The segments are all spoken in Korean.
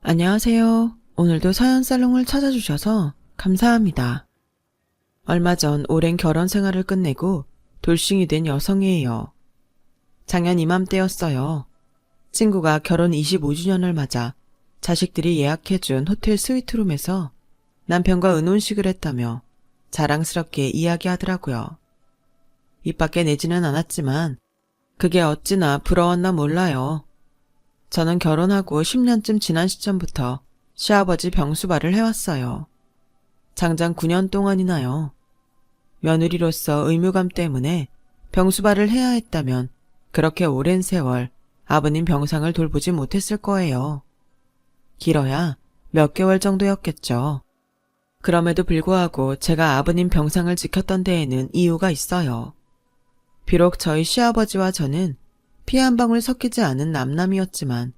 안녕하세요. 오늘도 사연살롱을 찾아주셔서 감사합니다. 얼마 전 오랜 결혼 생활을 끝내고 돌싱이 된 여성이에요. 작년 이맘때였어요. 친구가 결혼 25주년을 맞아 자식들이 예약해준 호텔 스위트룸에서 남편과 은혼식을 했다며 자랑스럽게 이야기하더라고요. 입 밖에 내지는 않았지만 그게 어찌나 부러웠나 몰라요. 저는 결혼하고 10년쯤 지난 시점부터 시아버지 병수발을 해왔어요. 장장 9년 동안이나요. 며느리로서 의무감 때문에 병수발을 해야 했다면 그렇게 오랜 세월 아버님 병상을 돌보지 못했을 거예요. 길어야 몇 개월 정도였겠죠. 그럼에도 불구하고 제가 아버님 병상을 지켰던 데에는 이유가 있어요. 비록 저희 시아버지와 저는 피 한 방울 섞이지 않은 남남이었지만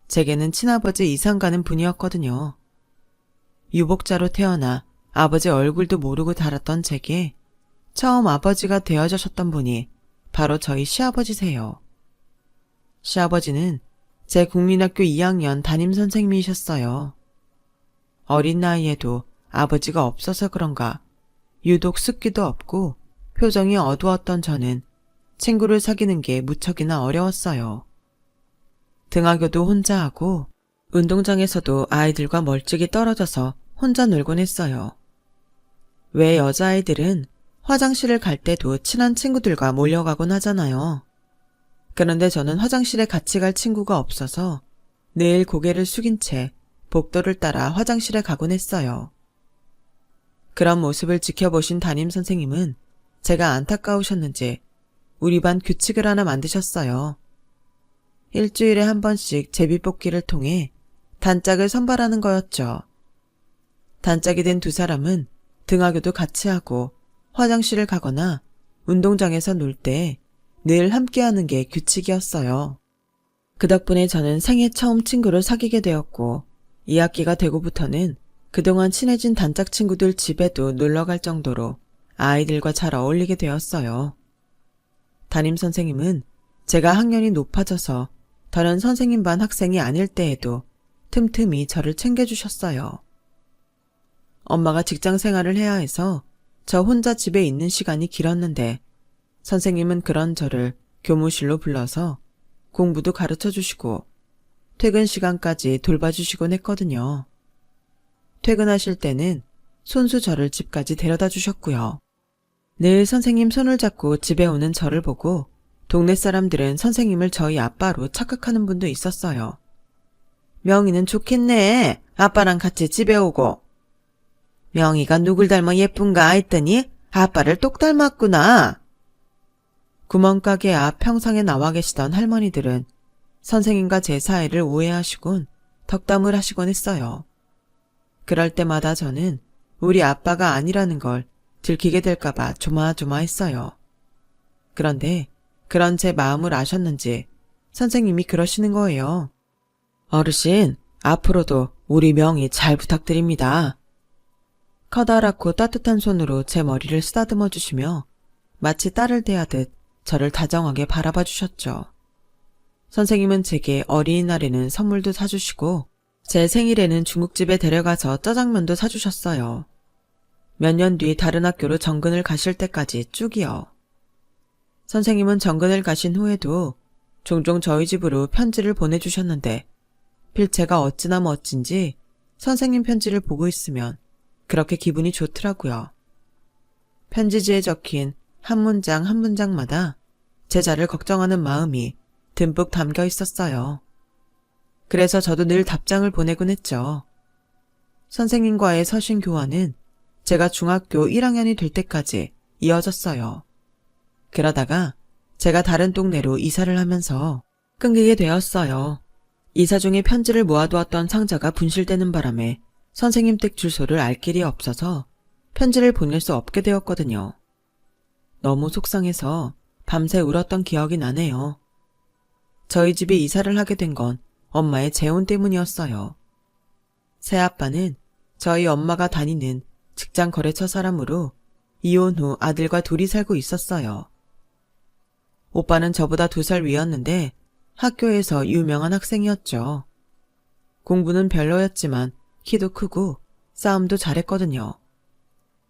제게는 친아버지 이상 가는 분이었거든요. 유복자로 태어나 아버지 얼굴도 모르고 달았던 제게 처음 아버지가 되어주셨던 분이 바로 저희 시아버지세요. 시아버지는 제 국민학교 2학년 담임선생님이셨어요. 어린 나이에도 아버지가 없어서 그런가 유독 숫기도 없고 표정이 어두웠던 저는 친구를 사귀는 게 무척이나 어려웠어요. 등하교도 혼자 하고 운동장에서도 아이들과 멀찍이 떨어져서 혼자 놀곤 했어요. 왜 여자아이들은 화장실을 갈 때도 친한 친구들과 몰려가곤 하잖아요. 그런데 저는 화장실에 같이 갈 친구가 없어서 늘 고개를 숙인 채 복도를 따라 화장실에 가곤 했어요. 그런 모습을 지켜보신 담임선생님은 제가 안타까우셨는지 우리 반 규칙을 하나 만드셨어요. 일주일에 한 번씩 제비뽑기를 통해 단짝을 선발하는 거였죠. 단짝이 된 두 사람은 등하교도 같이 하고 화장실을 가거나 운동장에서 놀 때 늘 함께하는 게 규칙이었어요. 그 덕분에 저는 생애 처음 친구를 사귀게 되었고 2학기가 되고부터는 그동안 친해진 단짝 친구들 집에도 놀러갈 정도로 아이들과 잘 어울리게 되었어요. 담임선생님은 제가 학년이 높아져서 다른 선생님 반 학생이 아닐 때에도 틈틈이 저를 챙겨주셨어요. 엄마가 직장 생활을 해야 해서 저 혼자 집에 있는 시간이 길었는데 선생님은 그런 저를 교무실로 불러서 공부도 가르쳐주시고 퇴근 시간까지 돌봐주시곤 했거든요. 퇴근하실 때는 손수 저를 집까지 데려다 주셨고요. 늘 선생님 손을 잡고 집에 오는 저를 보고 동네 사람들은 선생님을 저희 아빠로 착각하는 분도 있었어요. 명희는 좋겠네. 아빠랑 같이 집에 오고. 명희가 누굴 닮아 예쁜가 했더니 아빠를 똑 닮았구나. 구멍가게 앞 평상에 나와 계시던 할머니들은 선생님과 제 사이를 오해하시곤 덕담을 하시곤 했어요. 그럴 때마다 저는 우리 아빠가 아니라는 걸 들키게 될까봐 조마조마했어요. 그런데 그런 제 마음을 아셨는지 선생님이 그러시는 거예요. 어르신, 앞으로도 우리 명희 잘 부탁드립니다. 커다랗고 따뜻한 손으로 제 머리를 쓰다듬어 주시며 마치 딸을 대하듯 저를 다정하게 바라봐 주셨죠. 선생님은 제게 어린이날에는 선물도 사주시고 제 생일에는 중국집에 데려가서 짜장면도 사주셨어요. 몇 년 뒤 다른 학교로 정근을 가실 때까지 쭉이요. 선생님은 정근을 가신 후에도 종종 저희 집으로 편지를 보내주셨는데 필체가 어찌나 멋진지 선생님 편지를 보고 있으면 그렇게 기분이 좋더라고요. 편지지에 적힌 한 문장 한 문장마다 제자를 걱정하는 마음이 듬뿍 담겨 있었어요. 그래서 저도 늘 답장을 보내곤 했죠. 선생님과의 서신 교환은 제가 중학교 1학년이 될 때까지 이어졌어요. 그러다가 제가 다른 동네로 이사를 하면서 끊기게 되었어요. 이사 중에 편지를 모아두었던 상자가 분실되는 바람에 선생님 댁 주소를 알 길이 없어서 편지를 보낼 수 없게 되었거든요. 너무 속상해서 밤새 울었던 기억이 나네요. 저희 집에 이사를 하게 된 건 엄마의 재혼 때문이었어요. 새아빠는 저희 엄마가 다니는 직장 거래처 사람으로 이혼 후 아들과 둘이 살고 있었어요. 오빠는 저보다 2살 위였는데 학교에서 유명한 학생이었죠. 공부는 별로였지만 키도 크고 싸움도 잘했거든요.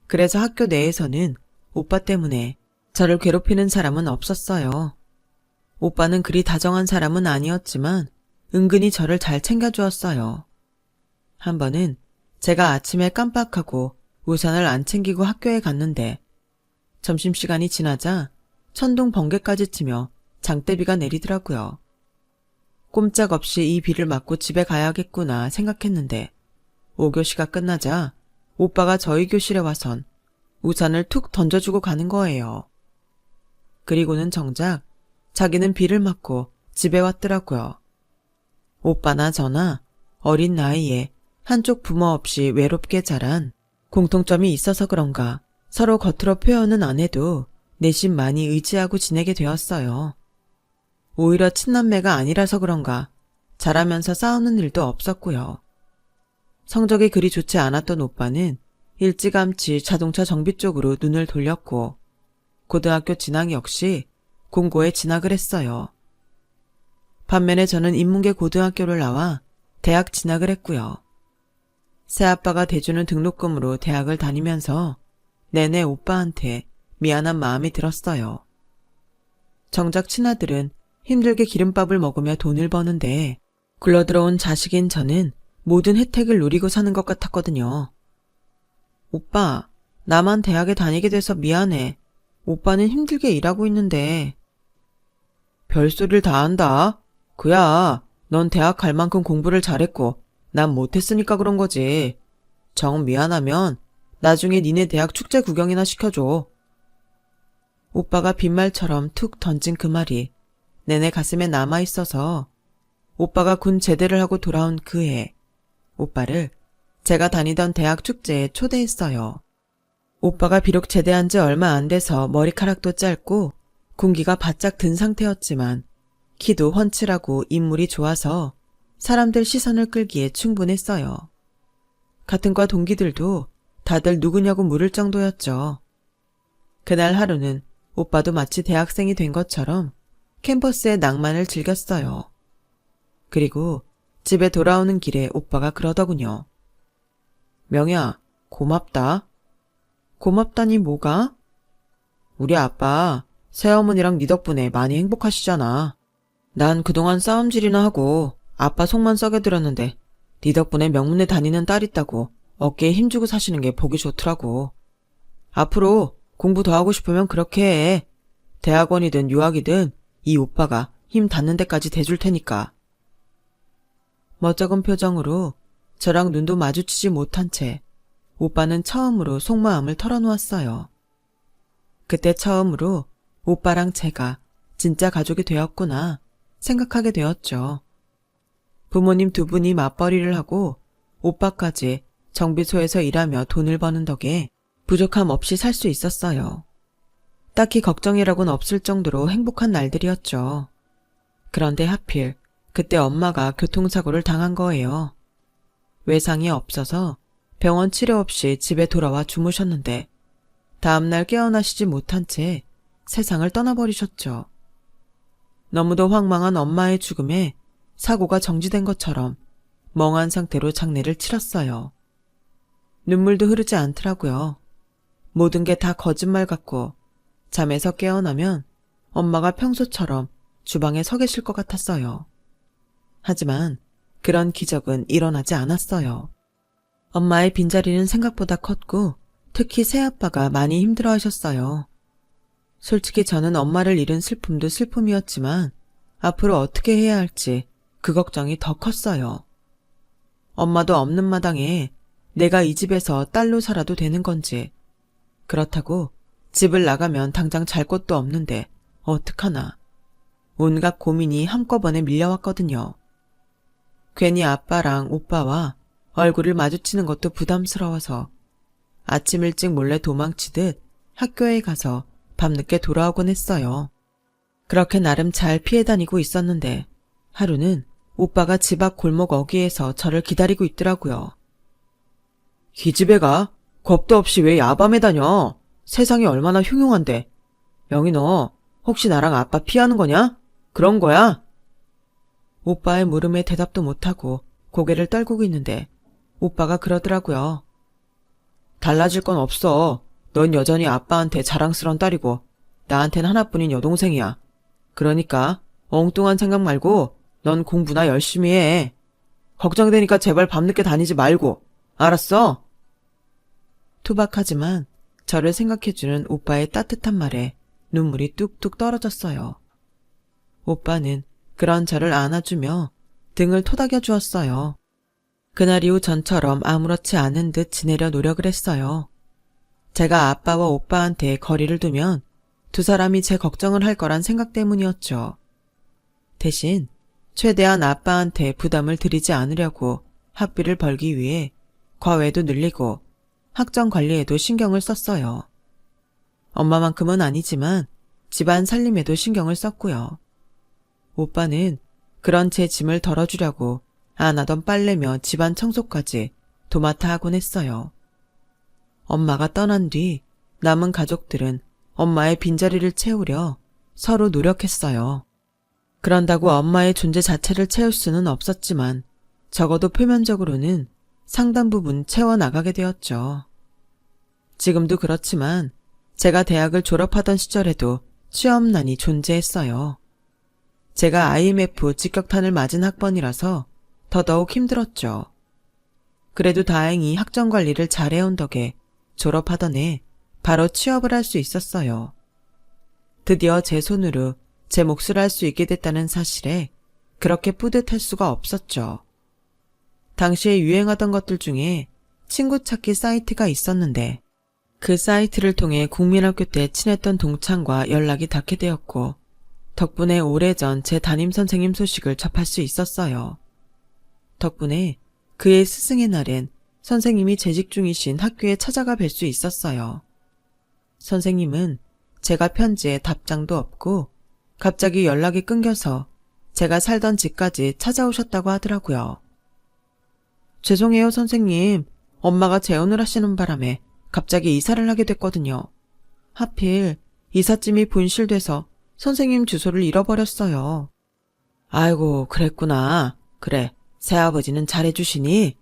그래서 학교 내에서는 오빠 때문에 저를 괴롭히는 사람은 없었어요. 오빠는 그리 다정한 사람은 아니었지만 은근히 저를 잘 챙겨주었어요. 한 번은 제가 아침에 깜빡하고 우산을 안 챙기고 학교에 갔는데 점심시간이 지나자 천둥 번개까지 치며 장대비가 내리더라고요. 꼼짝없이 이 비를 맞고 집에 가야겠구나 생각했는데 5교시가 끝나자 오빠가 저희 교실에 와선 우산을 툭 던져주고 가는 거예요. 그리고는 정작 자기는 비를 맞고 집에 왔더라고요. 오빠나 저나 어린 나이에 한쪽 부모 없이 외롭게 자란 공통점이 있어서 그런가 서로 겉으로 표현은 안 해도 내심 많이 의지하고 지내게 되었어요. 오히려 친남매가 아니라서 그런가 자라면서 싸우는 일도 없었고요. 성적이 그리 좋지 않았던 오빠는 일찌감치 자동차 정비 쪽으로 눈을 돌렸고 고등학교 진학 역시 공고에 진학을 했어요. 반면에 저는 인문계 고등학교를 나와 대학 진학을 했고요. 새아빠가 대주는 등록금으로 대학을 다니면서 내내 오빠한테 미안한 마음이 들었어요. 정작 친아들은 힘들게 기름밥을 먹으며 돈을 버는데 굴러들어온 자식인 저는 모든 혜택을 누리고 사는 것 같았거든요. 오빠, 나만 대학에 다니게 돼서 미안해. 오빠는 힘들게 일하고 있는데. 별소리를 다 한다. 그야, 넌 대학 갈 만큼 공부를 잘했고 난 못했으니까 그런 거지. 정 미안하면 나중에 니네 대학 축제 구경이나 시켜줘. 오빠가 빈말처럼 툭 던진 그 말이 내내 가슴에 남아있어서 오빠가 군 제대를 하고 돌아온 그 해 오빠를 제가 다니던 대학 축제에 초대했어요. 오빠가 비록 제대한 지 얼마 안 돼서 머리카락도 짧고 군기가 바짝 든 상태였지만 키도 훤칠하고 인물이 좋아서 사람들 시선을 끌기에 충분했어요. 같은 과 동기들도 다들 누구냐고 물을 정도였죠. 그날 하루는 오빠도 마치 대학생이 된 것처럼 캠퍼스의 낭만을 즐겼어요. 그리고 집에 돌아오는 길에 오빠가 그러더군요. 명야, 고맙다. 고맙다니 뭐가? 우리 아빠, 새어머니랑 네 덕분에 많이 행복하시잖아. 난 그동안 싸움질이나 하고 아빠 속만 썩여 들었는데 네 덕분에 명문에 다니는 딸 있다고 어깨에 힘주고 사시는 게 보기 좋더라고. 앞으로 공부 더 하고 싶으면 그렇게 해. 대학원이든 유학이든 이 오빠가 힘 닿는 데까지 대줄 테니까. 멋쩍은 표정으로 저랑 눈도 마주치지 못한 채 오빠는 처음으로 속마음을 털어놓았어요. 그때 처음으로 오빠랑 제가 진짜 가족이 되었구나 생각하게 되었죠. 부모님 두 분이 맞벌이를 하고 오빠까지 정비소에서 일하며 돈을 버는 덕에 부족함 없이 살 수 있었어요. 딱히 걱정이라고는 없을 정도로 행복한 날들이었죠. 그런데 하필 그때 엄마가 교통사고를 당한 거예요. 외상이 없어서 병원 치료 없이 집에 돌아와 주무셨는데 다음날 깨어나시지 못한 채 세상을 떠나버리셨죠. 너무도 황망한 엄마의 죽음에 사고가 정지된 것처럼 멍한 상태로 장례를 치렀어요. 눈물도 흐르지 않더라고요. 모든 게 다 거짓말 같고 잠에서 깨어나면 엄마가 평소처럼 주방에 서 계실 것 같았어요. 하지만 그런 기적은 일어나지 않았어요. 엄마의 빈자리는 생각보다 컸고 특히 새아빠가 많이 힘들어하셨어요. 솔직히 저는 엄마를 잃은 슬픔도 슬픔이었지만 앞으로 어떻게 해야 할지 그 걱정이 더 컸어요. 엄마도 없는 마당에 내가 이 집에서 딸로 살아도 되는 건지, 그렇다고 집을 나가면 당장 잘 곳도 없는데 어떡하나. 온갖 고민이 한꺼번에 밀려왔거든요. 괜히 아빠랑 오빠와 얼굴을 마주치는 것도 부담스러워서 아침 일찍 몰래 도망치듯 학교에 가서 밤늦게 돌아오곤 했어요. 그렇게 나름 잘 피해 다니고 있었는데 하루는 오빠가 집 앞 골목 어귀에서 저를 기다리고 있더라고요. 기집애 가? 겁도 없이 왜 야밤에 다녀? 세상이 얼마나 흉흉한데. 명희 너 혹시 나랑 아빠 피하는 거냐? 그런 거야? 오빠의 물음에 대답도 못하고 고개를 떨구고 있는데 오빠가 그러더라고요. 달라질 건 없어. 넌 여전히 아빠한테 자랑스러운 딸이고 나한텐 하나뿐인 여동생이야. 그러니까 엉뚱한 생각 말고 넌 공부나 열심히 해. 걱정되니까 제발 밤늦게 다니지 말고. 알았어? 투박하지만 저를 생각해주는 오빠의 따뜻한 말에 눈물이 뚝뚝 떨어졌어요. 오빠는 그런 저를 안아주며 등을 토닥여 주었어요. 그날 이후 전처럼 아무렇지 않은 듯 지내려 노력을 했어요. 제가 아빠와 오빠한테 거리를 두면 두 사람이 제 걱정을 할 거란 생각 때문이었죠. 대신 최대한 아빠한테 부담을 드리지 않으려고 학비를 벌기 위해 과외도 늘리고 학점 관리에도 신경을 썼어요. 엄마만큼은 아니지만 집안 살림에도 신경을 썼고요. 오빠는 그런 제 짐을 덜어주려고 안 하던 빨래며 집안 청소까지 도맡아 하곤 했어요. 엄마가 떠난 뒤 남은 가족들은 엄마의 빈자리를 채우려 서로 노력했어요. 그런다고 엄마의 존재 자체를 채울 수는 없었지만 적어도 표면적으로는 상당 부분 채워나가게 되었죠. 지금도 그렇지만 제가 대학을 졸업하던 시절에도 취업난이 존재했어요. 제가 IMF 직격탄을 맞은 학번이라서 더더욱 힘들었죠. 그래도 다행히 학점 관리를 잘해온 덕에 졸업하던 해 바로 취업을 할 수 있었어요. 드디어 제 손으로 제 몫을 할 수 있게 됐다는 사실에 그렇게 뿌듯할 수가 없었죠. 당시에 유행하던 것들 중에 친구 찾기 사이트가 있었는데 그 사이트를 통해 국민학교 때 친했던 동창과 연락이 닿게 되었고 덕분에 오래전 제 담임선생님 소식을 접할 수 있었어요. 덕분에 그의 스승의 날엔 선생님이 재직 중이신 학교에 찾아가 뵐 수 있었어요. 선생님은 제가 편지에 답장도 없고 갑자기 연락이 끊겨서 제가 살던 집까지 찾아오셨다고 하더라고요. 죄송해요, 선생님. 엄마가 재혼을 하시는 바람에 갑자기 이사를 하게 됐거든요. 하필 이삿짐이 분실돼서 선생님 주소를 잃어버렸어요. 아이고, 그랬구나. 그래, 새아버지는 잘해주시니?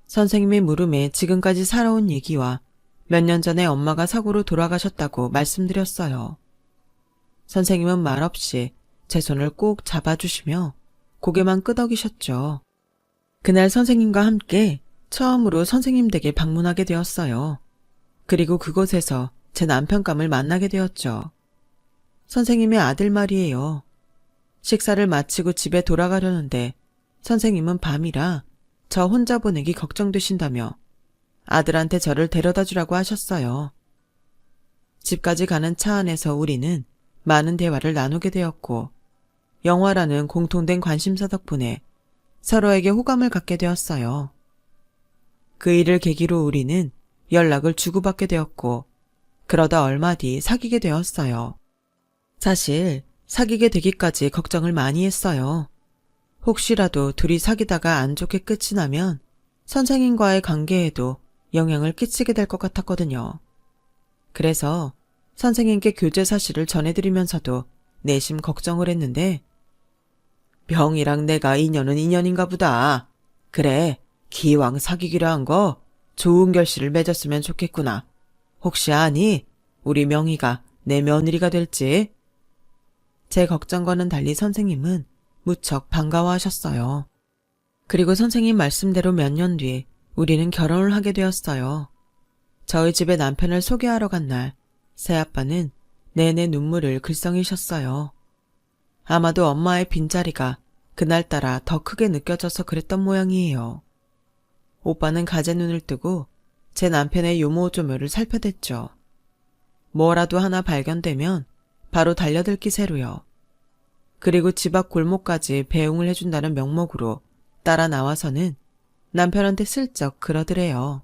선생님의 물음에 지금까지 살아온 얘기와 몇 년 전에 엄마가 사고로 돌아가셨다고 말씀드렸어요. 선생님은 말없이 제 손을 꼭 잡아주시며 고개만 끄덕이셨죠. 그날 선생님과 함께 처음으로 선생님 댁에 방문하게 되었어요. 그리고 그곳에서 제 남편감을 만나게 되었죠. 선생님의 아들 말이에요. 식사를 마치고 집에 돌아가려는데 선생님은 밤이라 저 혼자 보내기 걱정되신다며 아들한테 저를 데려다 주라고 하셨어요. 집까지 가는 차 안에서 우리는 많은 대화를 나누게 되었고 영화라는 공통된 관심사 덕분에 서로에게 호감을 갖게 되었어요. 그 일을 계기로 우리는 연락을 주고받게 되었고 그러다 얼마 뒤 사귀게 되었어요. 사실 사귀게 되기까지 걱정을 많이 했어요. 혹시라도 둘이 사귀다가 안 좋게 끝이 나면 선생님과의 관계에도 영향을 끼치게 될 것 같았거든요. 그래서 선생님께 교제 사실을 전해드리면서도 내심 걱정을 했는데 병이랑 내가 인연은 인연인가 보다. 그래, 기왕 사귀기로 한 거 좋은 결실을 맺었으면 좋겠구나. 혹시 아니? 우리 명희가 내 며느리가 될지? 제 걱정과는 달리 선생님은 무척 반가워하셨어요. 그리고 선생님 말씀대로 몇 년 뒤 우리는 결혼을 하게 되었어요. 저희 집에 남편을 소개하러 간 날 새아빠는 내내 눈물을 글썽이셨어요. 아마도 엄마의 빈자리가 그날따라 더 크게 느껴져서 그랬던 모양이에요. 오빠는 가재 눈을 뜨고 제 남편의 요모조묘를 살펴댔죠. 뭐라도 하나 발견되면 바로 달려들 기세로요. 그리고 집 앞 골목까지 배웅을 해준다는 명목으로 따라 나와서는 남편한테 슬쩍 그러더래요.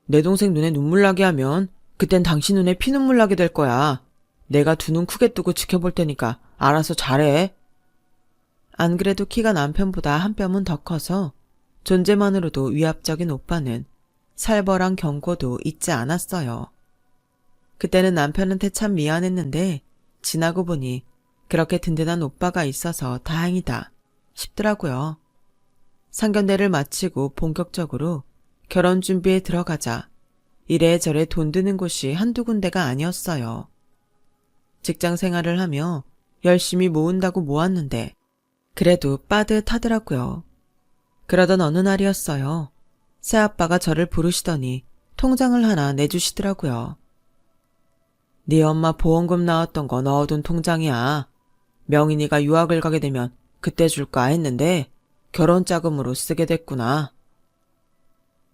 내 동생 눈에 눈물 나게 하면 그땐 당신 눈에 피눈물 나게 될 거야. 내가 두 눈 크게 뜨고 지켜볼 테니까 알아서 잘해. 안 그래도 키가 남편보다 한 뼘은 더 커서 존재만으로도 위압적인 오빠는 살벌한 경고도 잊지 않았어요. 그때는 남편한테 참 미안했는데 지나고 보니 그렇게 든든한 오빠가 있어서 다행이다 싶더라고요. 상견례를 마치고 본격적으로 결혼 준비에 들어가자 이래저래 돈 드는 곳이 한두 군데가 아니었어요. 직장 생활을 하며 열심히 모은다고 모았는데 그래도 빠듯하더라고요. 그러던 어느 날이었어요. 새아빠가 저를 부르시더니 통장을 하나 내주시더라고요. 네 엄마 보험금 나왔던 거 넣어둔 통장이야. 명인이가 유학을 가게 되면 그때 줄까 했는데 결혼 자금으로 쓰게 됐구나.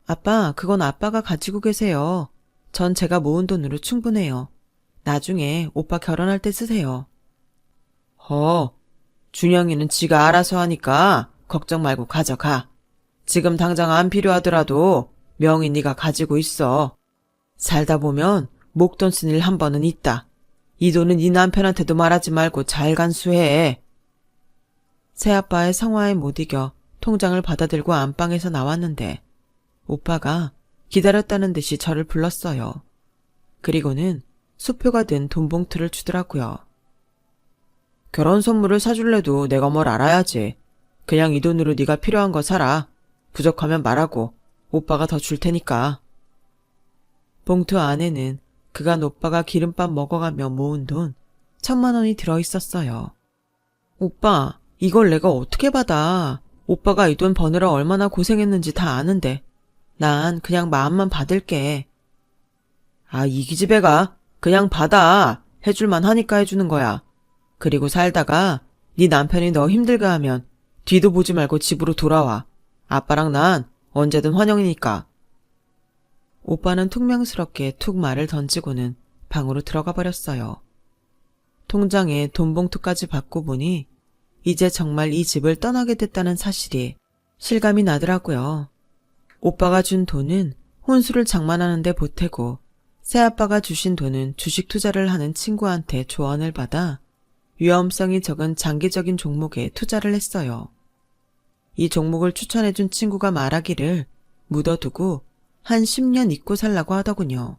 아빠, 그건 아빠가 가지고 계세요. 전 제가 모은 돈으로 충분해요. 나중에 오빠 결혼할 때 쓰세요. 준영이는 지가 알아서 하니까 걱정 말고 가져가. 지금 당장 안 필요하더라도 명인이가 가지고 있어. 살다 보면 목돈 쓴 일 한 번은 있다. 이 돈은 네 남편한테도 말하지 말고 잘 간수해. 새아빠의 성화에 못 이겨 통장을 받아들고 안방에서 나왔는데 오빠가 기다렸다는 듯이 저를 불렀어요. 그리고는 수표가 든 돈봉투를 주더라고요. 결혼 선물을 사줄래도 내가 뭘 알아야지. 그냥 이 돈으로 네가 필요한 거 사라. 부족하면 말하고 오빠가 더 줄 테니까. 봉투 안에는 그간 오빠가 기름밥 먹어가며 모은 돈 1,000만 원이 들어있었어요. 오빠, 이걸 내가 어떻게 받아. 오빠가 이 돈 버느라 얼마나 고생했는지 다 아는데 난 그냥 마음만 받을게. 아, 이 기집애가 그냥 받아. 해줄만 하니까 해주는 거야. 그리고 살다가 네 남편이 너 힘들게 하면 뒤도 보지 말고 집으로 돌아와. 아빠랑 난 언제든 환영이니까. 오빠는 퉁명스럽게 툭 말을 던지고는 방으로 들어가 버렸어요. 통장에 돈봉투까지 받고 보니 이제 정말 이 집을 떠나게 됐다는 사실이 실감이 나더라고요. 오빠가 준 돈은 혼수를 장만하는데 보태고 새아빠가 주신 돈은 주식 투자를 하는 친구한테 조언을 받아 위험성이 적은 장기적인 종목에 투자를 했어요. 이 종목을 추천해준 친구가 말하기를 묻어두고 한 10년 잊고 살라고 하더군요.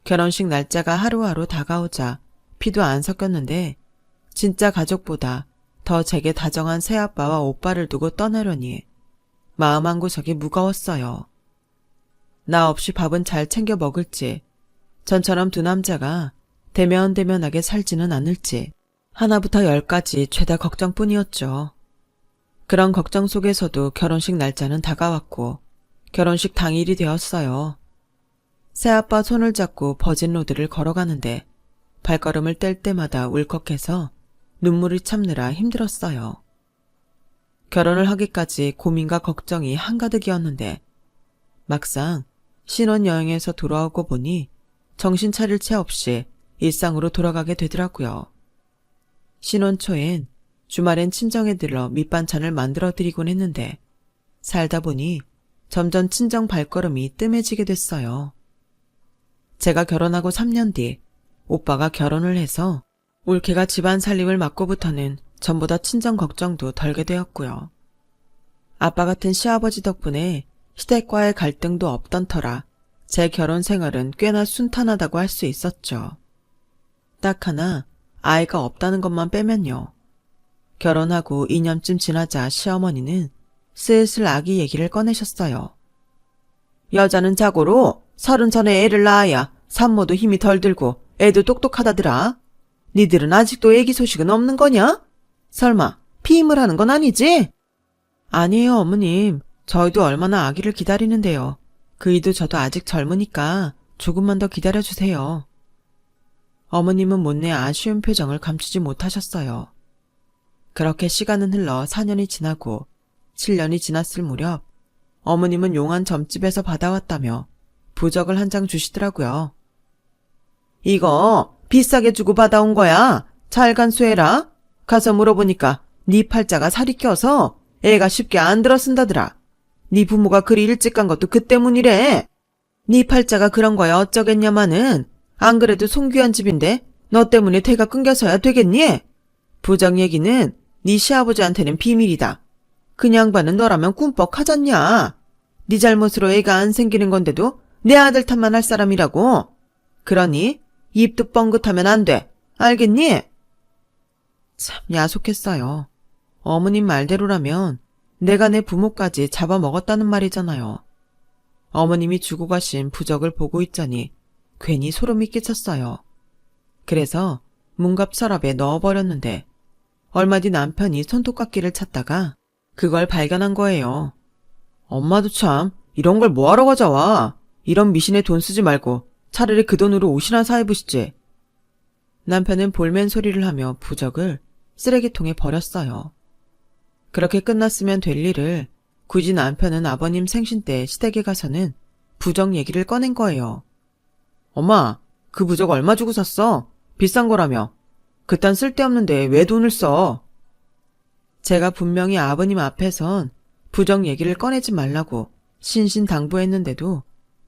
결혼식 날짜가 하루하루 다가오자 피도 안 섞였는데 진짜 가족보다 더 제게 다정한 새아빠와 오빠를 두고 떠나려니 마음 한구석이 무거웠어요. 나 없이 밥은 잘 챙겨 먹을지, 전처럼 두 남자가 대면대면하게 살지는 않을지 하나부터 10까지 죄다 걱정뿐이었죠. 그런 걱정 속에서도 결혼식 날짜는 다가왔고 결혼식 당일이 되었어요. 새아빠 손을 잡고 버진 로드를 걸어가는데 발걸음을 뗄 때마다 울컥해서 눈물이 참느라 힘들었어요. 결혼을 하기까지 고민과 걱정이 한가득이었는데 막상 신혼여행에서 돌아오고 보니 정신 차릴 새 없이 일상으로 돌아가게 되더라고요. 신혼 초엔 주말엔 친정에 들러 밑반찬을 만들어 드리곤 했는데 살다 보니 점점 친정 발걸음이 뜸해지게 됐어요. 제가 결혼하고 3년 뒤 오빠가 결혼을 해서 올케가 집안 살림을 맡고부터는 전보다 친정 걱정도 덜게 되었고요. 아빠 같은 시아버지 덕분에 시댁과의 갈등도 없던 터라 제 결혼 생활은 꽤나 순탄하다고 할 수 있었죠. 딱 하나 아이가 없다는 것만 빼면요. 결혼하고 2년쯤 지나자 시어머니는 슬슬 아기 얘기를 꺼내셨어요. 여자는 자고로 30 전에 애를 낳아야 산모도 힘이 덜 들고 애도 똑똑하다더라. 니들은 아직도 애기 소식은 없는 거냐? 설마 피임을 하는 건 아니지? 아니에요, 어머님. 저희도 얼마나 아기를 기다리는데요. 그이도 저도 아직 젊으니까 조금만 더 기다려주세요. 어머님은 못내 아쉬운 표정을 감추지 못하셨어요. 그렇게 시간은 흘러 4년이 지나고 7년이 지났을 무렵 어머님은 용한 점집에서 받아왔다며 부적을 한 장 주시더라고요. 이거 비싸게 주고 받아온 거야. 잘 간수해라. 가서 물어보니까 네 팔자가 살이 껴서 애가 쉽게 안 들어쓴다더라. 네 부모가 그리 일찍 간 것도 그 때문이래. 네 팔자가 그런 거야 어쩌겠냐마는. 안 그래도 송귀한 집인데 너 때문에 대가 끊겨서야 되겠니? 부적 얘기는 네 시아버지한테는 비밀이다. 그 양반은 너라면 꿈뻑하잖냐. 네 잘못으로 애가 안 생기는 건데도 내 아들 탓만 할 사람이라고. 그러니 입도 뻥긋하면 안 돼. 알겠니? 참 야속했어요. 어머님 말대로라면 내가 내 부모까지 잡아먹었다는 말이잖아요. 어머님이 주고 가신 부적을 보고 있자니 괜히 소름이 끼쳤어요. 그래서 문갑 서랍에 넣어버렸는데 얼마 뒤 남편이 손톱깎이를 찾다가 그걸 발견한 거예요. 엄마도 참 이런 걸 뭐하러 가져와. 이런 미신에 돈 쓰지 말고 차라리 그 돈으로 옷이나 사 입으시지. 남편은 볼멘 소리를 하며 부적을 쓰레기통에 버렸어요. 그렇게 끝났으면 될 일을 굳이 남편은 아버님 생신 때 시댁에 가서는 부적 얘기를 꺼낸 거예요. 엄마, 그 부적 얼마 주고 샀어? 비싼 거라며. 그딴 쓸데없는데 왜 돈을 써? 제가 분명히 아버님 앞에선 부적 얘기를 꺼내지 말라고 신신당부했는데도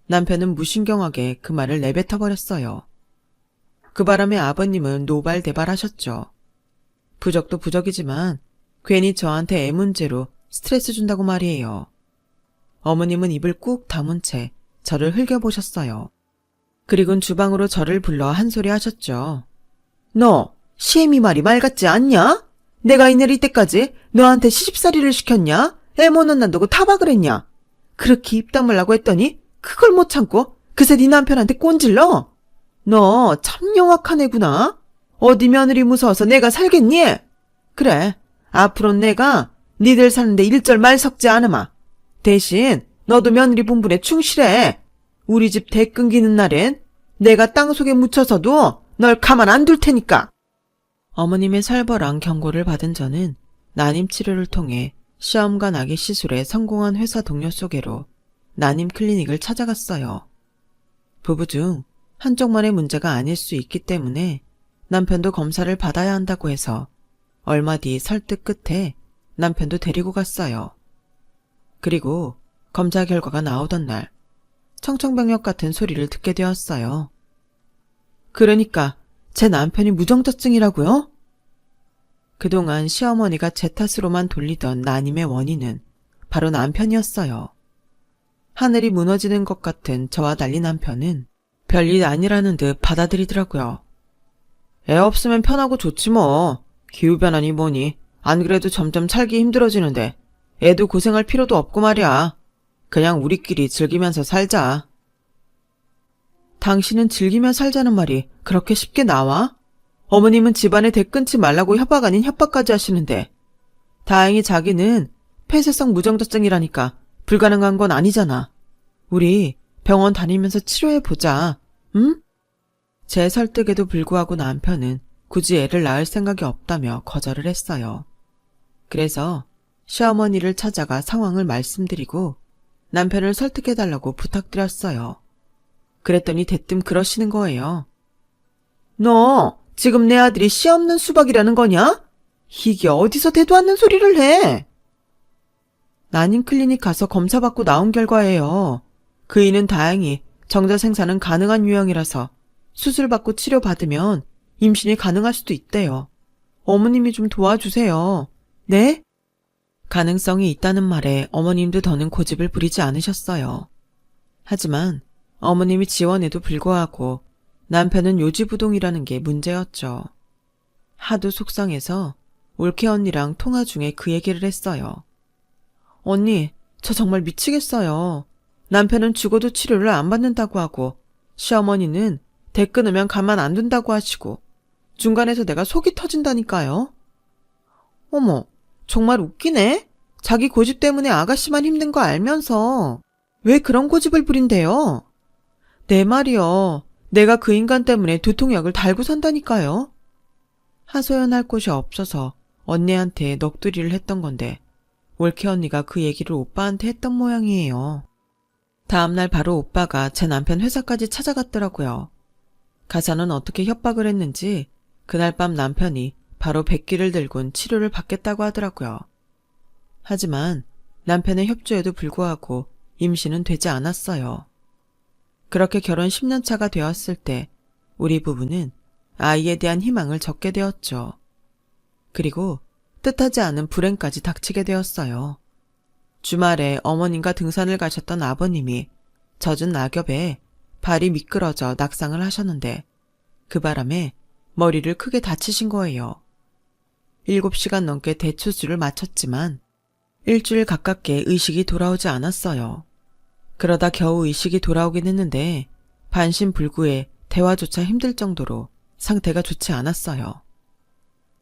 남편은 무신경하게 그 말을 내뱉어버렸어요. 그 바람에 아버님은 노발대발하셨죠. 부적도 부적이지만 괜히 저한테 애 문제로 스트레스 준다고 말이에요. 어머님은 입을 꾹 다문 채 저를 흘겨보셨어요. 그리곤 주방으로 저를 불러 한 소리 하셨죠. 너 시애미 말이 말 같지 않냐? 내가 이 내릴 때까지 너한테 시집살이를 시켰냐? 애 못 낳는다고 타박을 했냐? 그렇게 입 다물라고 했더니 그걸 못 참고 그새 네 남편한테 꼰질러? 너 참 영악한 애구나. 어디 며느리 무서워서 내가 살겠니? 그래, 앞으로는 내가 니들 사는데 일절 말 섞지 않으마. 대신 너도 며느리 분분에 충실해. 우리 집 대 끊기는 날엔 내가 땅속에 묻혀서도 널 가만 안 둘 테니까. 어머님의 살벌한 경고를 받은 저는 난임 치료를 통해 시험관 아기 시술에 성공한 회사 동료 소개로 난임 클리닉을 찾아갔어요. 부부 중 한쪽만의 문제가 아닐 수 있기 때문에 남편도 검사를 받아야 한다고 해서 얼마 뒤 설득 끝에 남편도 데리고 갔어요. 그리고 검사 결과가 나오던 날 청청병력 같은 소리를 듣게 되었어요. 그러니까 제 남편이 무정자증이라고요? 그동안 시어머니가 제 탓으로만 돌리던 난임의 원인은 바로 남편이었어요. 하늘이 무너지는 것 같은 저와 달리 남편은 별일 아니라는 듯 받아들이더라고요. 애 없으면 편하고 좋지 뭐. 기후변화니 뭐니. 안 그래도 점점 살기 힘들어지는데 애도 고생할 필요도 없고 말이야. 그냥 우리끼리 즐기면서 살자. 당신은 즐기며 살자는 말이 그렇게 쉽게 나와? 어머님은 집안에 대 끊지 말라고 협박 아닌 협박까지 하시는데 다행히 자기는 폐쇄성 무정자증이라니까 불가능한 건 아니잖아. 우리 병원 다니면서 치료해보자. 응? 제 설득에도 불구하고 남편은 굳이 애를 낳을 생각이 없다며 거절을 했어요. 그래서 시어머니를 찾아가 상황을 말씀드리고 남편을 설득해달라고 부탁드렸어요. 그랬더니 대뜸 그러시는 거예요. 너 지금 내 아들이 씨 없는 수박이라는 거냐? 이게 어디서 대도 않는 소리를 해? 난임 클리닉 가서 검사받고 나온 결과예요. 그 이는 다행히 정자 생산은 가능한 유형이라서 수술받고 치료받으면 임신이 가능할 수도 있대요. 어머님이 좀 도와주세요. 네? 가능성이 있다는 말에 어머님도 더는 고집을 부리지 않으셨어요. 하지만 어머님이 지원에도 불구하고 남편은 요지부동이라는 게 문제였죠. 하도 속상해서 올케 언니랑 통화 중에 그 얘기를 했어요. 언니, 저 정말 미치겠어요. 남편은 죽어도 치료를 안 받는다고 하고 시어머니는 대 끊으면 가만 안 둔다고 하시고 중간에서 내가 속이 터진다니까요. 어머, 정말 웃기네. 자기 고집 때문에 아가씨만 힘든 거 알면서 왜 그런 고집을 부린대요? 내 말이요. 내가 그 인간 때문에 두통약을 달고 산다니까요. 하소연할 곳이 없어서 언니한테 넋두리를 했던 건데 올케 언니가 그 얘기를 오빠한테 했던 모양이에요. 다음날 바로 오빠가 제 남편 회사까지 찾아갔더라고요. 가서는 어떻게 협박을 했는지 그날 밤 남편이 바로 백기를 들곤 치료를 받겠다고 하더라고요. 하지만 남편의 협조에도 불구하고 임신은 되지 않았어요. 그렇게 결혼 10년 차가 되었을 때 우리 부부는 아이에 대한 희망을 접게 되었죠. 그리고 뜻하지 않은 불행까지 닥치게 되었어요. 주말에 어머님과 등산을 가셨던 아버님이 젖은 낙엽에 발이 미끄러져 낙상을 하셨는데 그 바람에 머리를 크게 다치신 거예요. 7시간 넘게 대추수를 마쳤지만 일주일 가깝게 의식이 돌아오지 않았어요. 그러다 겨우 의식이 돌아오긴 했는데 반신불구에 대화조차 힘들 정도로 상태가 좋지 않았어요.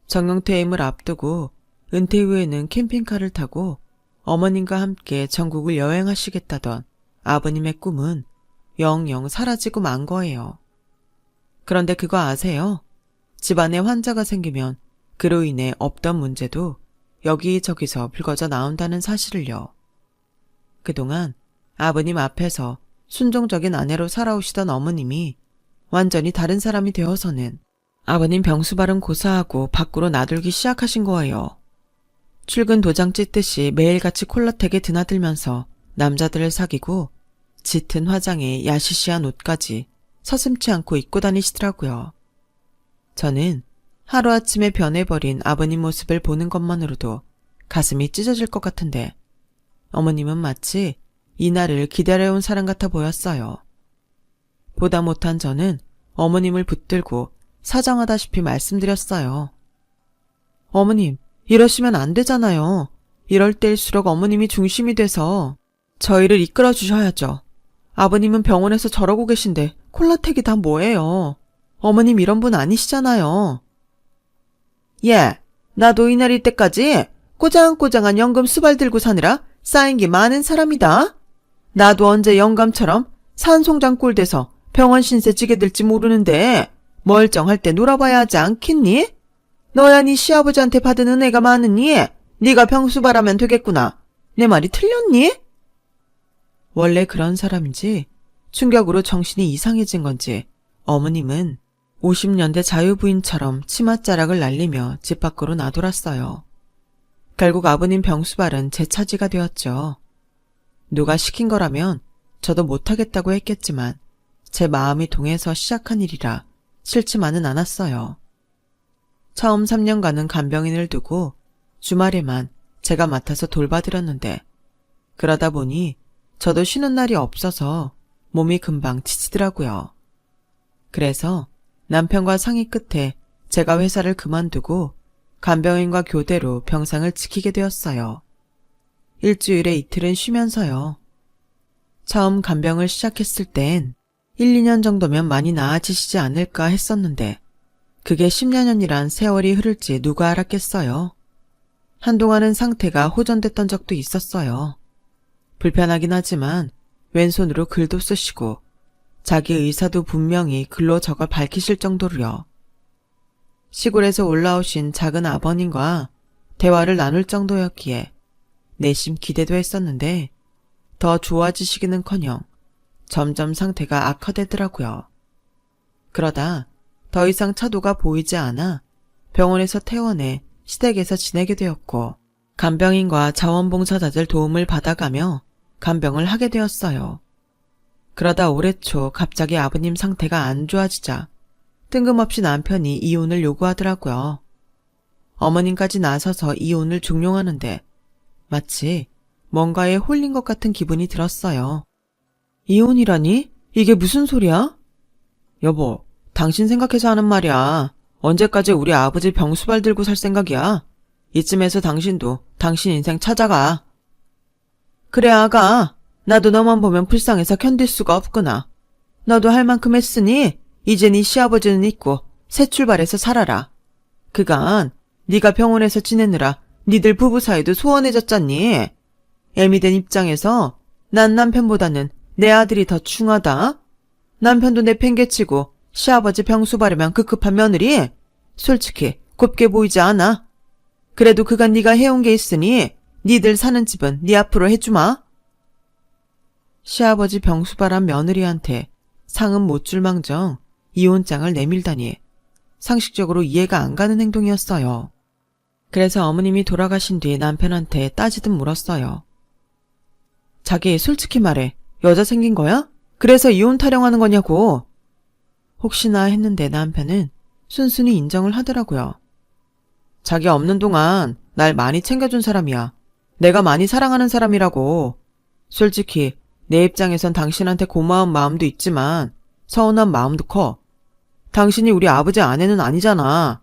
정년퇴임을 앞두고 은퇴 후에는 캠핑카를 타고 어머님과 함께 전국을 여행하시겠다던 아버님의 꿈은 영영 사라지고 만 거예요. 그런데 그거 아세요? 집안에 환자가 생기면 그로 인해 없던 문제도 여기저기서 불거져 나온다는 사실을요. 그동안 아버님 앞에서 순종적인 아내로 살아오시던 어머님이 완전히 다른 사람이 되어서는 아버님 병수발은 고사하고 밖으로 나돌기 시작하신 거예요. 출근 도장 찢듯이 매일같이 콜라텍에 드나들면서 남자들을 사귀고 짙은 화장에 야시시한 옷까지 서슴지 않고 입고 다니시더라고요. 저는 하루아침에 변해버린 아버님 모습을 보는 것만으로도 가슴이 찢어질 것 같은데 어머님은 마치 이날을 기다려온 사람 같아 보였어요. 보다 못한 저는 어머님을 붙들고 사정하다시피 말씀드렸어요. 어머님, 이러시면 안 되잖아요. 이럴 때일수록 어머님이 중심이 돼서 저희를 이끌어 주셔야죠. 아버님은 병원에서 저러고 계신데 콜라텍이 다 뭐예요. 어머님 이런 분 아니시잖아요. 예, 나도 이날일 때까지 꼬장꼬장한 영금 수발 들고 사느라 쌓인 게 많은 사람이다. 나도 언제 영감처럼 산송장 꼴 돼서 병원 신세 지게 될지 모르는데 멀쩡할 때 놀아봐야 하지 않겠니? 너야 네 시아버지한테 받은 은혜가 많으니 네가 병수발하면 되겠구나. 내 말이 틀렸니? 원래 그런 사람인지 충격으로 정신이 이상해진 건지 어머님은 50년대 자유부인처럼 치맛자락을 날리며 집 밖으로 나돌았어요. 결국 아버님 병수발은 제 차지가 되었죠. 누가 시킨 거라면 저도 못하겠다고 했겠지만 제 마음이 동해서 시작한 일이라 싫지만은 않았어요. 처음 3년간은 간병인을 두고 주말에만 제가 맡아서 돌봐드렸는데 그러다 보니 저도 쉬는 날이 없어서 몸이 금방 지치더라고요. 그래서 남편과 상의 끝에 제가 회사를 그만두고 간병인과 교대로 병상을 지키게 되었어요. 일주일에 이틀은 쉬면서요. 처음 간병을 시작했을 땐 1, 2년 정도면 많이 나아지시지 않을까 했었는데 그게 10여 년이란 세월이 흐를지 누가 알았겠어요. 한동안은 상태가 호전됐던 적도 있었어요. 불편하긴 하지만 왼손으로 글도 쓰시고 자기 의사도 분명히 글로 적어 밝히실 정도로요. 시골에서 올라오신 작은 아버님과 대화를 나눌 정도였기에 내심 기대도 했었는데 더 좋아지시기는커녕 점점 상태가 악화되더라고요. 그러다 더 이상 차도가 보이지 않아 병원에서 퇴원해 시댁에서 지내게 되었고 간병인과 자원봉사자들 도움을 받아가며 간병을 하게 되었어요. 그러다 올해 초 갑자기 아버님 상태가 안 좋아지자 뜬금없이 남편이 이혼을 요구하더라고요. 어머님까지 나서서 이혼을 종용하는데 마치 뭔가에 홀린 것 같은 기분이 들었어요. 이혼이라니? 이게 무슨 소리야? 여보, 당신 생각해서 하는 말이야. 언제까지 우리 아버지 병수발 들고 살 생각이야? 이쯤에서 당신도 당신 인생 찾아가. 그래 아가, 나도 너만 보면 불쌍해서 견딜 수가 없구나. 너도 할 만큼 했으니 이제 네 시아버지는 있고 새 출발해서 살아라. 그간 네가 병원에서 지내느라 니들 부부 사이도 소원해졌잖니. 애미 된 입장에서 난 남편보다는 내 아들이 더 중하다. 남편도 내팽개치고 시아버지 병수 바르면 급급한 며느리? 솔직히 곱게 보이지 않아. 그래도 그간 네가 해온 게 있으니 니들 사는 집은 네 앞으로 해주마. 시아버지 병수발한 며느리한테 상은 못 줄 망정 이혼장을 내밀다니 상식적으로 이해가 안 가는 행동이었어요. 그래서 어머님이 돌아가신 뒤 남편한테 따지듯 물었어요. 자기 솔직히 말해. 여자 생긴 거야? 그래서 이혼 타령하는 거냐고. 혹시나 했는데 남편은 순순히 인정을 하더라고요. 자기 없는 동안 날 많이 챙겨준 사람이야. 내가 많이 사랑하는 사람이라고. 솔직히 내 입장에선 당신한테 고마운 마음도 있지만 서운한 마음도 커. 당신이 우리 아버지 아내는 아니잖아.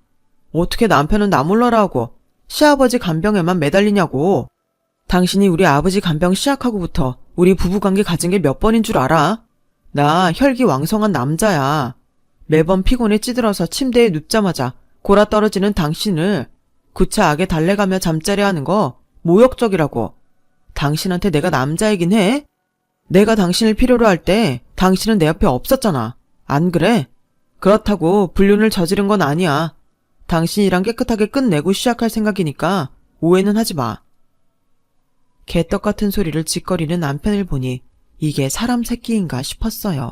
어떻게 남편은 나 몰라라 하고 시아버지 간병에만 매달리냐고. 당신이 우리 아버지 간병 시작하고부터 우리 부부관계 가진 게 몇 번인 줄 알아? 나 혈기왕성한 남자야. 매번 피곤에 찌들어서 침대에 눕자마자 골아 떨어지는 당신을 구차 악에 달래가며 잠자리 하는 거 모욕적이라고. 당신한테 내가 남자이긴 해? 내가 당신을 필요로 할 때 당신은 내 옆에 없었잖아. 안 그래? 그렇다고 불륜을 저지른 건 아니야. 당신이랑 깨끗하게 끝내고 시작할 생각이니까 오해는 하지 마. 개떡 같은 소리를 짓거리는 남편을 보니 이게 사람 새끼인가 싶었어요.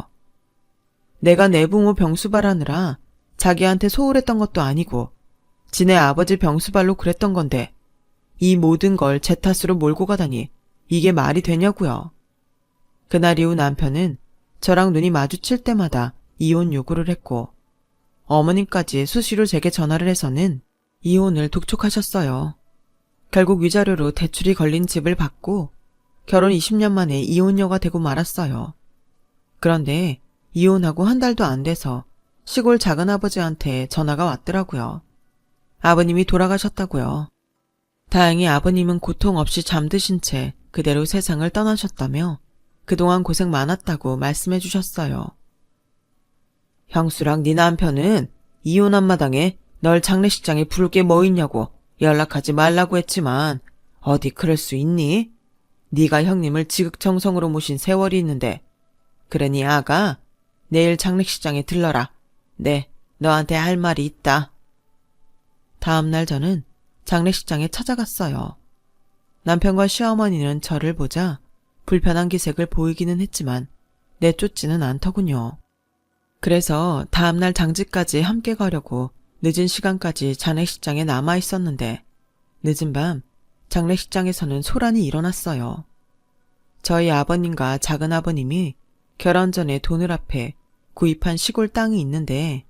내가 내 부모 병수발하느라 자기한테 소홀했던 것도 아니고 지네 아버지 병수발로 그랬던 건데 이 모든 걸 제 탓으로 몰고 가다니 이게 말이 되냐고요. 그날 이후 남편은 저랑 눈이 마주칠 때마다 이혼 요구를 했고 어머님까지 수시로 제게 전화를 해서는 이혼을 독촉하셨어요. 결국 위자료로 대출이 걸린 집을 받고 결혼 20년 만에 이혼녀가 되고 말았어요. 그런데 이혼하고 한 달도 안 돼서 시골 작은아버지한테 전화가 왔더라고요. 아버님이 돌아가셨다고요. 다행히 아버님은 고통 없이 잠드신 채 그대로 세상을 떠나셨다며 그동안 고생 많았다고 말씀해 주셨어요. 형수랑 네 남편은 이혼한 마당에 널 장례식장에 부를 게 뭐 있냐고 연락하지 말라고 했지만 어디 그럴 수 있니? 네가 형님을 지극정성으로 모신 세월이 있는데 그러니 아가 내일 장례식장에 들러라. 네, 너한테 할 말이 있다. 다음날 저는 장례식장에 찾아갔어요. 남편과 시어머니는 저를 보자 불편한 기색을 보이기는 했지만 내쫓지는 않더군요. 그래서 다음날 장지까지 함께 가려고 늦은 시간까지 장례식장에 남아 있었는데 늦은 밤 장례식장에서는 소란이 일어났어요. 저희 아버님과 작은아버님이 결혼 전에 돈을 합해 구입한 시골 땅이 있는데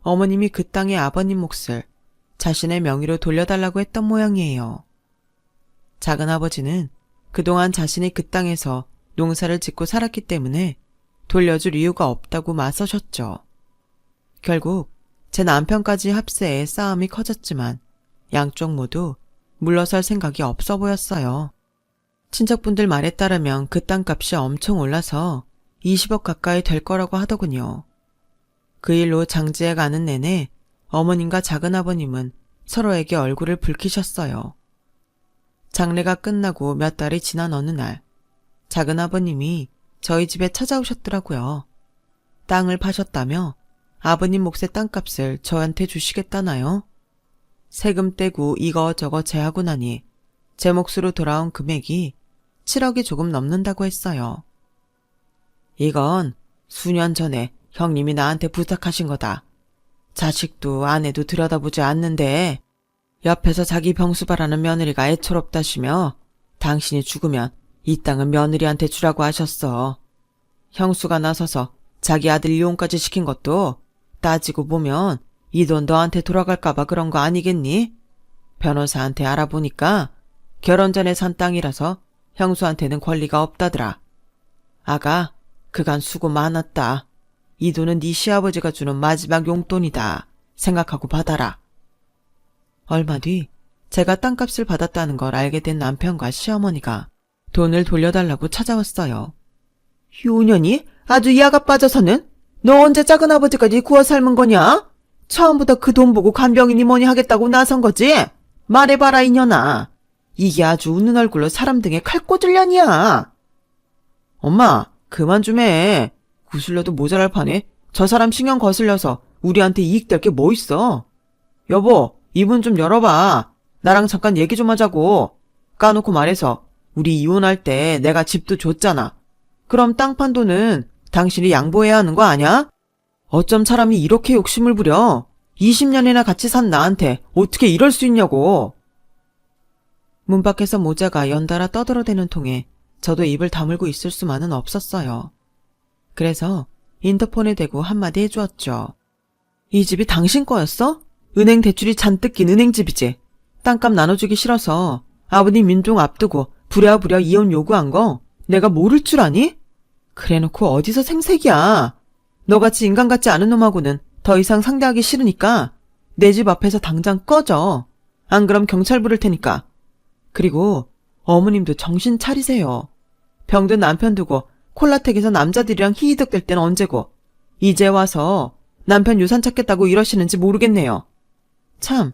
어머님이 그 땅의 아버님 몫을 자신의 명의로 돌려달라고 했던 모양이에요. 작은아버지는 그동안 자신이 그 땅에서 농사를 짓고 살았기 때문에 돌려줄 이유가 없다고 맞서셨죠. 결국 제 남편까지 합세해 싸움이 커졌지만 양쪽 모두 물러설 생각이 없어 보였어요. 친척분들 말에 따르면 그 땅값이 엄청 올라서 20억 가까이 될 거라고 하더군요. 그 일로 장지에 가는 내내 어머님과 작은아버님은 서로에게 얼굴을 붉히셨어요. 장례가 끝나고 몇 달이 지난 어느 날 작은아버님이 저희 집에 찾아오셨더라고요. 땅을 파셨다며 아버님 몫의 땅값을 저한테 주시겠다나요? 세금 떼고 이거저거 제하고 나니 제 몫으로 돌아온 금액이 7억이 조금 넘는다고 했어요. 이건 수년 전에 형님이 나한테 부탁하신 거다. 자식도 아내도 들여다보지 않는데 옆에서 자기 병수발하는 며느리가 애처롭다시며 당신이 죽으면 이 땅은 며느리한테 주라고 하셨어. 형수가 나서서 자기 아들 이혼까지 시킨 것도 따지고 보면 이 돈 너한테 돌아갈까봐 그런 거 아니겠니? 변호사한테 알아보니까 결혼 전에 산 땅이라서 형수한테는 권리가 없다더라. 아가, 그간 수고 많았다. 이 돈은 네 시아버지가 주는 마지막 용돈이다. 생각하고 받아라. 얼마 뒤 제가 땅값을 받았다는 걸 알게 된 남편과 시어머니가 돈을 돌려달라고 찾아왔어요. 효년이 아주 이아가 빠져서는 너 언제 작은아버지까지 구워 삶은 거냐? 처음부터 그 돈 보고 간병이니 뭐니 하겠다고 나선 거지? 말해봐라 이년아. 이게 아주 웃는 얼굴로 사람 등에 칼 꽂으려니야. 엄마 그만 좀 해. 구슬려도 모자랄 판에 저 사람 신경 거슬려서 우리한테 이익될 게 뭐 있어. 여보 입은 좀 열어봐. 나랑 잠깐 얘기 좀 하자고. 까놓고 말해서 우리 이혼할 때 내가 집도 줬잖아. 그럼 땅 판 돈은 당신이 양보해야 하는 거 아냐? 어쩜 사람이 이렇게 욕심을 부려. 20년이나 같이 산 나한테 어떻게 이럴 수 있냐고. 문 밖에서 모자가 연달아 떠들어대는 통에 저도 입을 다물고 있을 수만은 없었어요. 그래서 인터폰에 대고 한마디 해주었죠. 이 집이 당신 거였어? 은행 대출이 잔뜩 낀 은행집이지. 땅값 나눠주기 싫어서 아버님 민종 앞두고 부랴부랴 이혼 요구한 거 내가 모를 줄 아니? 그래놓고 어디서 생색이야. 너같이 인간 같지 않은 놈하고는 더 이상 상대하기 싫으니까 내 집 앞에서 당장 꺼져. 안 그럼 경찰 부를 테니까. 그리고 어머님도 정신 차리세요. 병든 남편 두고 콜라텍에서 남자들이랑 희희덕댈 땐 언제고 이제 와서 남편 유산 찾겠다고 이러시는지 모르겠네요. 참,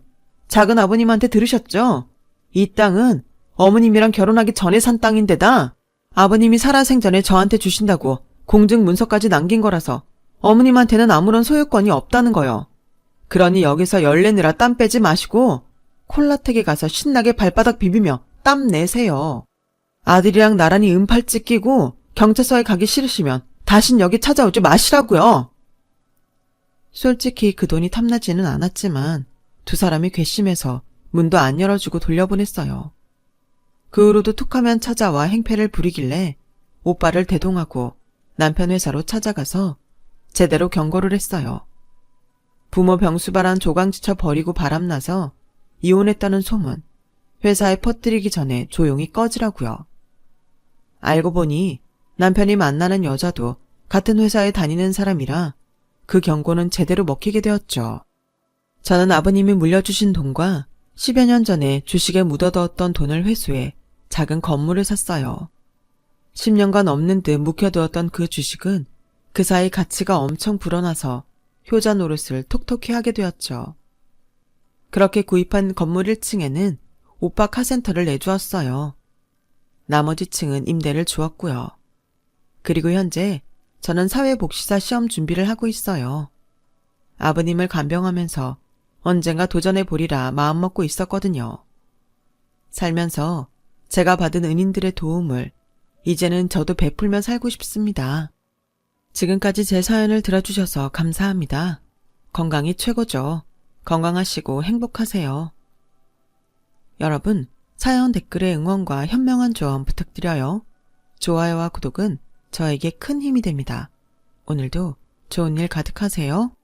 작은 아버님한테 들으셨죠? 이 땅은 어머님이랑 결혼하기 전에 산 땅인데다 아버님이 살아생전에 저한테 주신다고 공증 문서까지 남긴 거라서 어머님한테는 아무런 소유권이 없다는 거요. 그러니 여기서 열내느라 땀 빼지 마시고 콜라텍에 가서 신나게 발바닥 비비며 땀 내세요. 아들이랑 나란히 은팔찌 끼고 경찰서에 가기 싫으시면 다신 여기 찾아오지 마시라고요. 솔직히 그 돈이 탐나지는 않았지만 두 사람이 괘씸해서 문도 안 열어주고 돌려보냈어요. 그 후로도 툭하면 찾아와 행패를 부리길래 오빠를 대동하고 남편 회사로 찾아가서 제대로 경고를 했어요. 부모 병수발한 조강지쳐 버리고 바람나서 이혼했다는 소문 회사에 퍼뜨리기 전에 조용히 꺼지라고요. 알고 보니 남편이 만나는 여자도 같은 회사에 다니는 사람이라 그 경고는 제대로 먹히게 되었죠. 저는 아버님이 물려주신 돈과 10여 년 전에 주식에 묻어두었던 돈을 회수해 작은 건물을 샀어요. 10년간 없는 듯 묵혀두었던 그 주식은 그 사이 가치가 엄청 불어나서 효자 노릇을 톡톡히 하게 되었죠. 그렇게 구입한 건물 1층에는 오빠 카센터를 내주었어요. 나머지 층은 임대를 주었고요. 그리고 현재 저는 사회복지사 시험 준비를 하고 있어요. 아버님을 간병하면서 언젠가 도전해보리라 마음먹고 있었거든요. 살면서 제가 받은 은인들의 도움을 이제는 저도 베풀며 살고 싶습니다. 지금까지 제 사연을 들어주셔서 감사합니다. 건강이 최고죠. 건강하시고 행복하세요. 여러분, 사연 댓글에 응원과 현명한 조언 부탁드려요. 좋아요와 구독은 저에게 큰 힘이 됩니다. 오늘도 좋은 일 가득하세요.